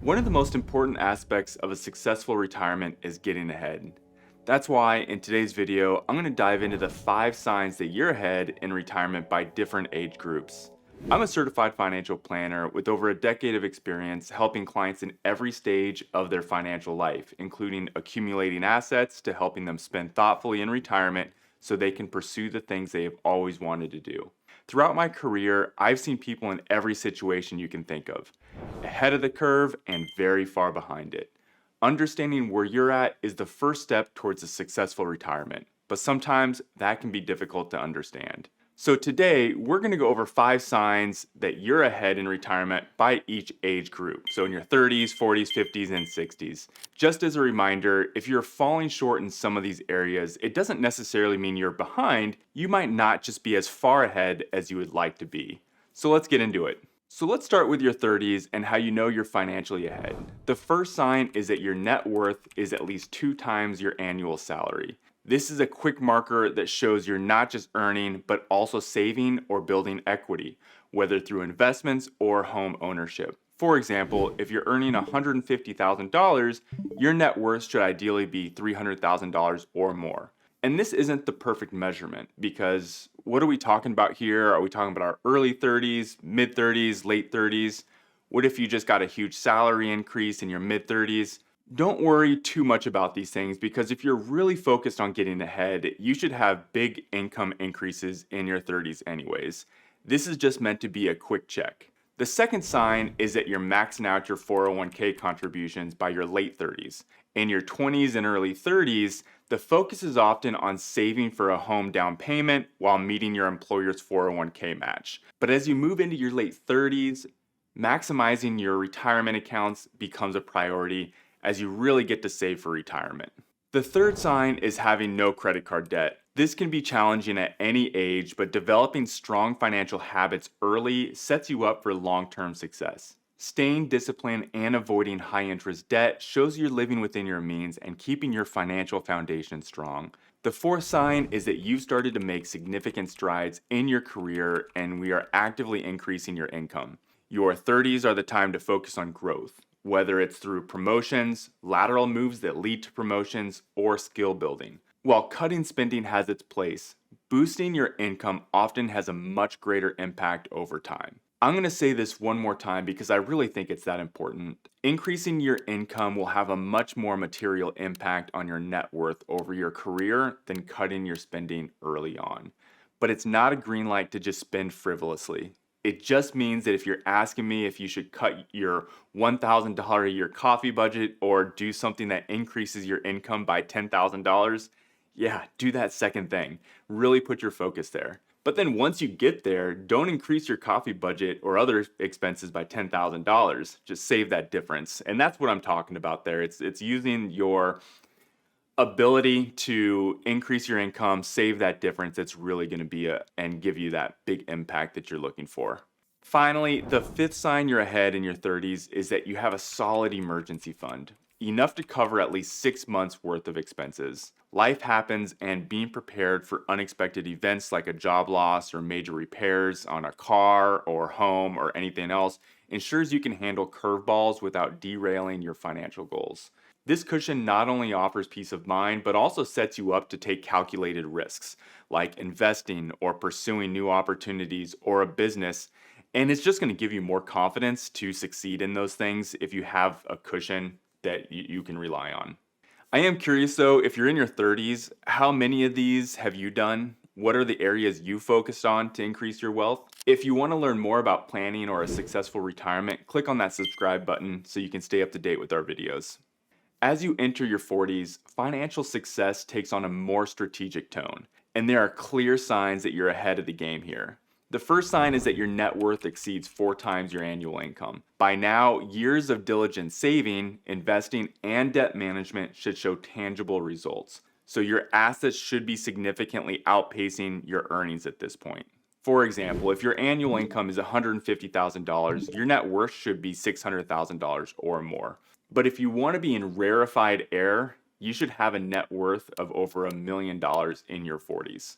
One of the most important aspects of a successful retirement is getting ahead. That's why in today's video, I'm going to dive into the 5 signs that you're ahead in retirement by different age groups. I'm a certified financial planner with over a decade of experience helping clients in every stage of their financial life, including accumulating assets to helping them spend thoughtfully in retirement so they can pursue the things they have always wanted to do. Throughout my career, I've seen people in every situation you can think of, ahead of the curve and very far behind it. Understanding where you're at is the first step towards a successful retirement, but sometimes that can be difficult to understand. So today, we're going to go over 5 signs that you're ahead in retirement by each age group. So in your 30s, 40s, 50s, and 60s. Just as a reminder, if you're falling short in some of these areas, it doesn't necessarily mean you're behind. You might not just be as far ahead as you would like to be. So let's get into it. So let's start with your 30s and how you know you're financially ahead. The first sign is that your net worth is at least 2 times your annual salary. This is a quick marker that shows you're not just earning, but also saving or building equity, whether through investments or home ownership. For example, if you're earning $150,000, your net worth should ideally be $300,000 or more. And this isn't the perfect measurement because what are we talking about here? Are we talking about our early 30s, mid 30s, late 30s? What if you just got a huge salary increase in your mid 30s? Don't worry too much about these things because if you're really focused on getting ahead, you should have big income increases in your 30s anyways. This is just meant to be a quick check. The second sign is that you're maxing out your 401k contributions by your late 30s. In your 20s and early 30s, the focus is often on saving for a home down payment while meeting your employer's 401k match. But as you move into your late 30s, maximizing your retirement accounts becomes a priority as you really get to save for retirement. The third sign is having no credit card debt. This can be challenging at any age, but developing strong financial habits early sets you up for long-term success. Staying disciplined and avoiding high-interest debt shows you're living within your means and keeping your financial foundation strong. The fourth sign is that you've started to make significant strides in your career and we are actively increasing your income. Your 30s are the time to focus on growth, whether it's through promotions, lateral moves that lead to promotions, or skill building. While cutting spending has its place, boosting your income often has a much greater impact over time. I'm going to say this one more time because I really think it's that important. Increasing your income will have a much more material impact on your net worth over your career than cutting your spending early on. But it's not a green light to just spend frivolously. It just means that if you're asking me if you should cut your $1,000 a year coffee budget or do something that increases your income by $10,000, yeah, do that second thing. Really put your focus there. But then once you get there, don't increase your coffee budget or other expenses by $10,000. Just save that difference. And that's what I'm talking about there. It's using your ability to increase your income, save that difference. That's really going to be and give you that big impact that you're looking for. Finally, the fifth sign you're ahead in your 30s is that you have a solid emergency fund, enough to cover at least 6 months worth of expenses. Life happens, and being prepared for unexpected events like a job loss or major repairs on a car or home or anything else ensures you can handle curveballs without derailing your financial goals. This cushion not only offers peace of mind, but also sets you up to take calculated risks, like investing or pursuing new opportunities or a business, and it's just going to give you more confidence to succeed in those things if you have a cushion that you can rely on. I am curious though, if you're in your 30s, how many of these have you done? What are the areas you focused on to increase your wealth? If you want to learn more about planning or a successful retirement, click on that subscribe button so you can stay up to date with our videos. As you enter your 40s, financial success takes on a more strategic tone, and there are clear signs that you're ahead of the game here. The first sign is that your net worth exceeds 4 times your annual income. By now, years of diligent saving, investing, and debt management should show tangible results. So your assets should be significantly outpacing your earnings at this point. For example, if your annual income is $150,000, your net worth should be $600,000 or more. But if you want to be in rarefied air, you should have a net worth of over $1 million in your 40s.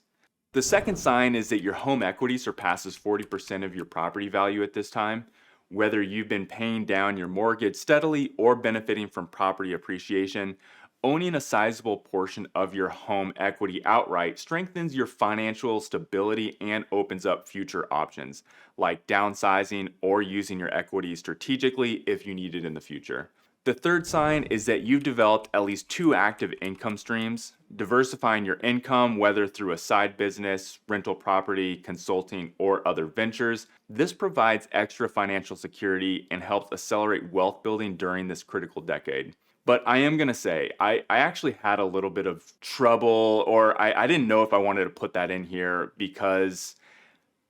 The second sign is that your home equity surpasses 40% of your property value at this time. Whether you've been paying down your mortgage steadily or benefiting from property appreciation, owning a sizable portion of your home equity outright strengthens your financial stability and opens up future options, like downsizing or using your equity strategically if you need it in the future. The third sign is that you've developed at least two active income streams. Diversifying your income, whether through a side business, rental property, consulting, or other ventures, this provides extra financial security and helps accelerate wealth building during this critical decade. But I am going to say, I actually had a little bit of trouble, or I didn't know if I wanted to put that in here because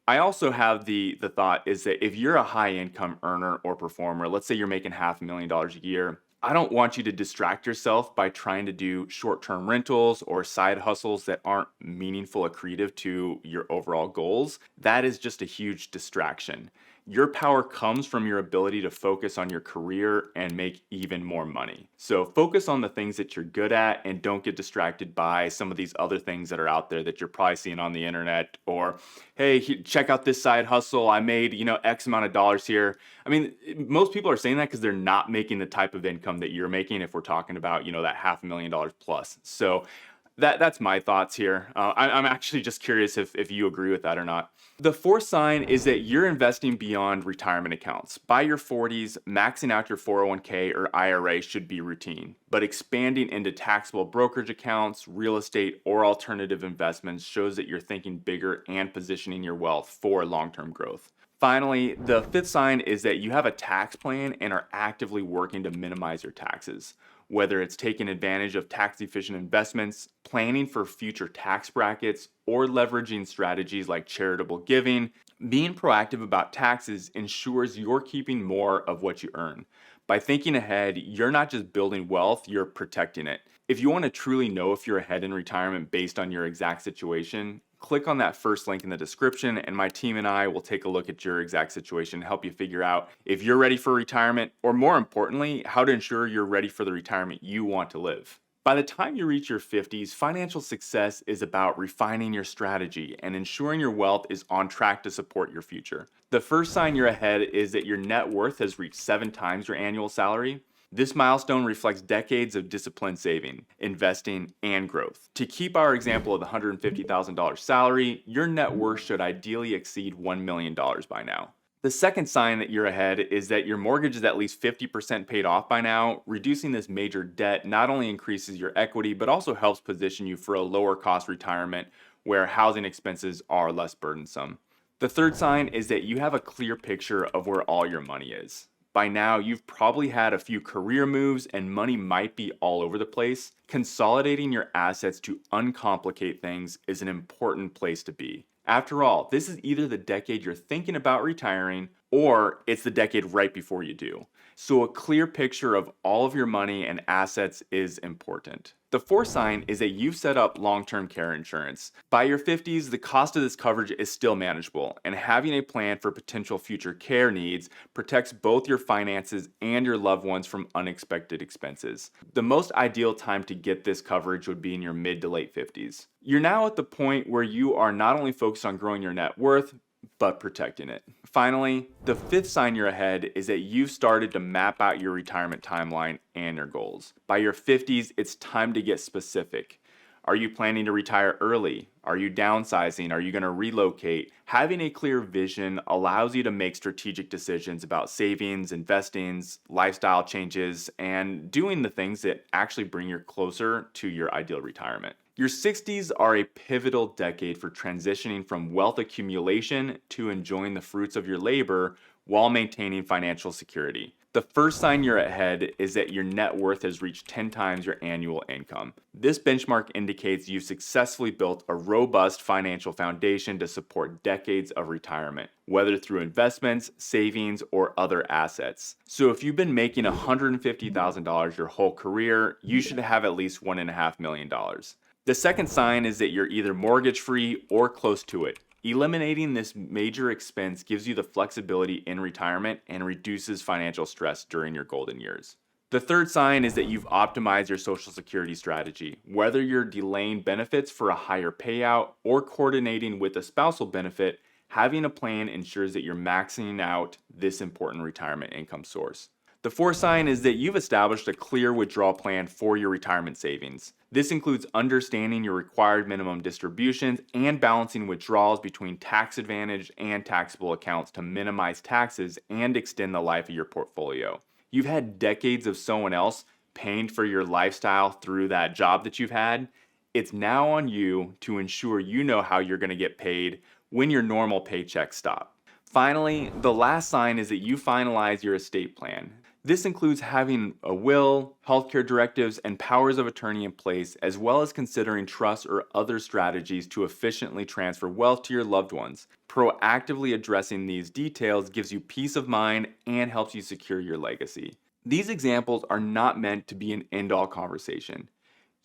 I also have the thought is that if you're a high income earner or performer, let's say you're making $500,000 a year, I don't want you to distract yourself by trying to do short-term rentals or side hustles that aren't meaningful or accretive to your overall goals. That is just a huge distraction. Your power comes from your ability to focus on your career and make even more money. So focus on the things that you're good at and don't get distracted by some of these other things that are out there that you're probably seeing on the internet, or, hey, check out this side hustle. I made, X amount of dollars here. I mean, most people are saying that because they're not making the type of income that you're making if we're talking about, that $500,000 plus. So that's my thoughts here. I'm actually just curious if you agree with that or not. The fourth sign is that you're investing beyond retirement accounts. By your 40s, maxing out your 401k or IRA should be routine, but expanding into taxable brokerage accounts, real estate, or alternative investments shows that you're thinking bigger and positioning your wealth for long-term growth. Finally, the fifth sign is that you have a tax plan and are actively working to minimize your taxes. Whether it's taking advantage of tax-efficient investments, planning for future tax brackets, or leveraging strategies like charitable giving, being proactive about taxes ensures you're keeping more of what you earn. By thinking ahead, you're not just building wealth, you're protecting it. If you want to truly know if you're ahead in retirement based on your exact situation, click on that first link in the description and my team and I will take a look at your exact situation and help you figure out if you're ready for retirement, or more importantly, how to ensure you're ready for the retirement you want to live. By the time you reach your 50s, financial success is about refining your strategy and ensuring your wealth is on track to support your future. The first sign you're ahead is that your net worth has reached 7 times your annual salary. This milestone reflects decades of disciplined saving, investing, and growth. To keep our example of the $150,000 salary, your net worth should ideally exceed $1 million by now. The second sign that you're ahead is that your mortgage is at least 50% paid off by now. Reducing this major debt not only increases your equity, but also helps position you for a lower cost retirement where housing expenses are less burdensome. The third sign is that you have a clear picture of where all your money is. By now, you've probably had a few career moves and money might be all over the place. Consolidating your assets to uncomplicate things is an important place to be. After all, this is either the decade you're thinking about retiring or it's the decade right before you do. So a clear picture of all of your money and assets is important. The fourth sign is that you've set up long-term care insurance. By your 50s, the cost of this coverage is still manageable, and having a plan for potential future care needs protects both your finances and your loved ones from unexpected expenses. The most ideal time to get this coverage would be in your mid to late 50s. You're now at the point where you are not only focused on growing your net worth, but protecting it. Finally, the fifth sign you're ahead is that you've started to map out your retirement timeline and your goals. By your 50s, it's time to get specific. Are you planning to retire early? Are you downsizing? Are you going to relocate? Having a clear vision allows you to make strategic decisions about savings, investings, lifestyle changes, and doing the things that actually bring you closer to your ideal retirement. Your 60s are a pivotal decade for transitioning from wealth accumulation to enjoying the fruits of your labor while maintaining financial security. The first sign you're ahead is that your net worth has reached 10 times your annual income. This benchmark indicates you've successfully built a robust financial foundation to support decades of retirement, whether through investments, savings, or other assets. So if you've been making $150,000 your whole career, you should have at least $1.5 million. The second sign is that you're either mortgage-free or close to it. Eliminating this major expense gives you the flexibility in retirement and reduces financial stress during your golden years. The third sign is that you've optimized your Social Security strategy. Whether you're delaying benefits for a higher payout or coordinating with a spousal benefit, Having a plan ensures that you're maxing out this important retirement income source. The fourth sign is that you've established a clear withdrawal plan for your retirement savings. This includes understanding your required minimum distributions and balancing withdrawals between tax advantage and taxable accounts to minimize taxes and extend the life of your portfolio. You've had decades of someone else paying for your lifestyle through that job that you've had. It's now on you to ensure you know how you're going to get paid when your normal paychecks stop. Finally, the last sign is that you finalize your estate plan. This includes having a will, healthcare directives, and powers of attorney in place, as well as considering trusts or other strategies to efficiently transfer wealth to your loved ones. Proactively addressing these details gives you peace of mind and helps you secure your legacy. These examples are not meant to be an end-all conversation.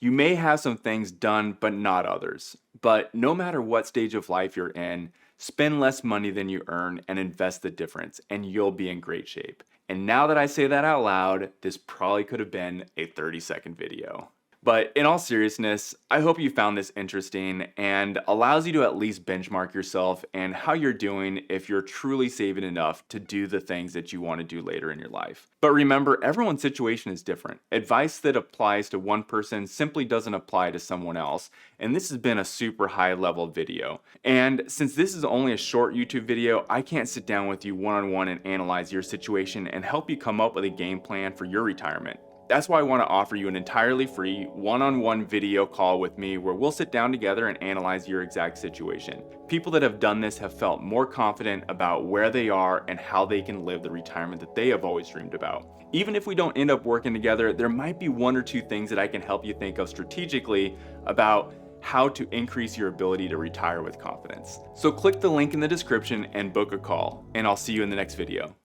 You may have some things done, but not others. But no matter what stage of life you're in, spend less money than you earn and invest the difference, and you'll be in great shape. And now that I say that out loud, this probably could have been a 30-second video. But in all seriousness, I hope you found this interesting and allows you to at least benchmark yourself and how you're doing if you're truly saving enough to do the things that you want to do later in your life. But remember, everyone's situation is different. Advice that applies to one person simply doesn't apply to someone else. And this has been a super high level video. And since this is only a short YouTube video, I can't sit down with you one-on-one and analyze your situation and help you come up with a game plan for your retirement. That's why I want to offer you an entirely free one-on-one video call with me where we'll sit down together and analyze your exact situation. People that have done this have felt more confident about where they are and how they can live the retirement that they have always dreamed about. Even if we don't end up working together, there might be one or two things that I can help you think of strategically about how to increase your ability to retire with confidence. So click the link in the description and book a call, and I'll see you in the next video.